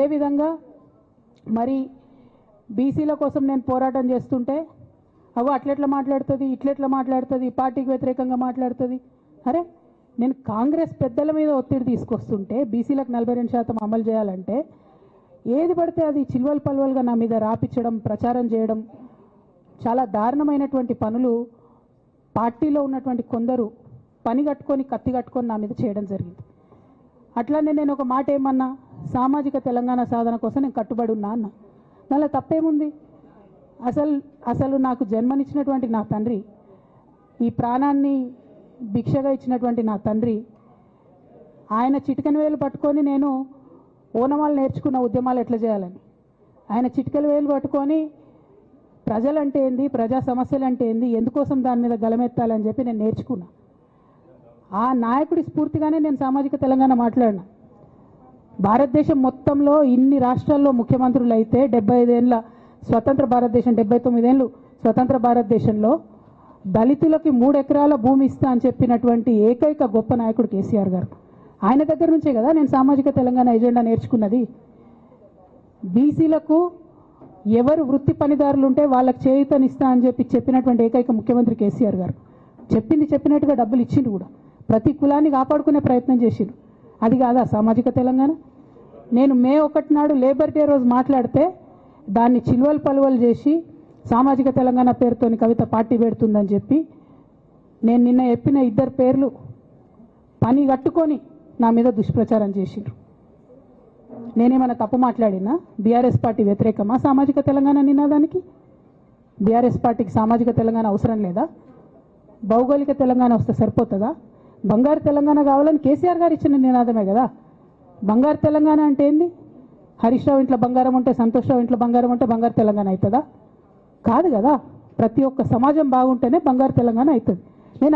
అదేవిధంగా మరి బీసీల కోసం నేను పోరాటం చేస్తుంటే అట్లెట్లా మాట్లాడుతుంది, ఇట్లెట్లా మాట్లాడుతుంది, పార్టీకి వ్యతిరేకంగా మాట్లాడుతుంది. అరే నేను కాంగ్రెస్ పెద్దల మీద ఒత్తిడి తీసుకొస్తుంటే బీసీలకు 42% అమలు చేయాలంటే ఏది పడితే అది చిల్వల్ పల్వల్గా నా మీద రాపించడం, ప్రచారం చేయడం, చాలా దారుణమైనటువంటి పనులు పార్టీలో ఉన్నటువంటి కొందరు పని కట్టుకొని కత్తి కట్టుకొని నా మీద చేయడం జరిగింది. అట్లానే నేను ఒక మాట ఏమన్నా, సామాజిక తెలంగాణ సాధన కోసం నేను కట్టుబడి ఉన్నా అన్న. దానిలో తప్పేముంది? అసలు నాకు జన్మనిచ్చినటువంటి నా తండ్రి, ఈ ప్రాణాన్ని భిక్షగా ఇచ్చినటువంటి నా తండ్రి, ఆయన చిటికెన వేలు పట్టుకొని నేను ఓనమాలు నేర్చుకున్న ఉద్యమాలు ఎట్లా చేయాలని, ఆయన చిటికెల వేలు పట్టుకొని ప్రజలంటే ఏంది, ప్రజా సమస్యలు అంటే ఏంది, ఎందుకోసం దాని మీద గలమెత్తాలని చెప్పి నేను నేర్చుకున్నా. ఆ నాయకుడి స్ఫూర్తిగానే నేను సామాజిక తెలంగాణ మాట్లాడినా. భారతదేశం మొత్తంలో ఇన్ని రాష్ట్రాల్లో ముఖ్యమంత్రులు అయితే 75 ఏళ్ళ స్వతంత్ర భారతదేశం, 79 ఏళ్ళు స్వతంత్ర భారతదేశంలో దళితులకి 3 ఎకరాల భూమి ఇస్తా అని చెప్పినటువంటి ఏకైక గొప్ప నాయకుడు కేసీఆర్ గారు. ఆయన దగ్గర నుంచే కదా నేను సామాజిక తెలంగాణ ఎజెండా నేర్చుకున్నది. బీసీలకు ఎవరు వృత్తి పనిదారులు ఉంటే వాళ్ళకి చేయూతనిస్తా అని చెప్పినటువంటి ఏకైక ముఖ్యమంత్రి కేసీఆర్ గారు. చెప్పినట్టుగా డబ్బులు ఇచ్చిండు కూడా. ప్రతి కులాన్ని కాపాడుకునే ప్రయత్నం చేసిండు. అది కాదా సామాజిక తెలంగాణ? నేను మే 1 నాడు లేబర్ డే రోజు మాట్లాడితే దాన్ని చిల్వల్ పలువలు చేసి సామాజిక తెలంగాణ పేరుతోని కవిత పార్టీ పెడుతుందని చెప్పి నేను నిన్న చెప్పిన 2 పేర్లు పని కట్టుకొని నా మీద దుష్ప్రచారం చేసిండ్రు. నేనేమైనా తప్పు మాట్లాడినా? బీఆర్ఎస్ పార్టీ వ్యతిరేకమా సామాజిక తెలంగాణ నినాదానికి? బీఆర్ఎస్ పార్టీకి సామాజిక తెలంగాణ అవసరం లేదా? భౌగోళిక తెలంగాణ వస్తే సరిపోతుందా? బంగారు తెలంగాణ కావాలని కేసీఆర్ గారు ఇచ్చిన నినాదమే కదా. బంగారు తెలంగాణ అంటే ఏంది? హరీష్ రావు ఇంట్లో బంగారం ఉంటే, సంతోష్ రావు ఇంట్లో బంగారం ఉంటే బంగారు తెలంగాణ అవుతుందా? కాదు కదా. ప్రతి ఒక్క సమాజం బాగుంటేనే బంగారు తెలంగాణ అవుతుంది.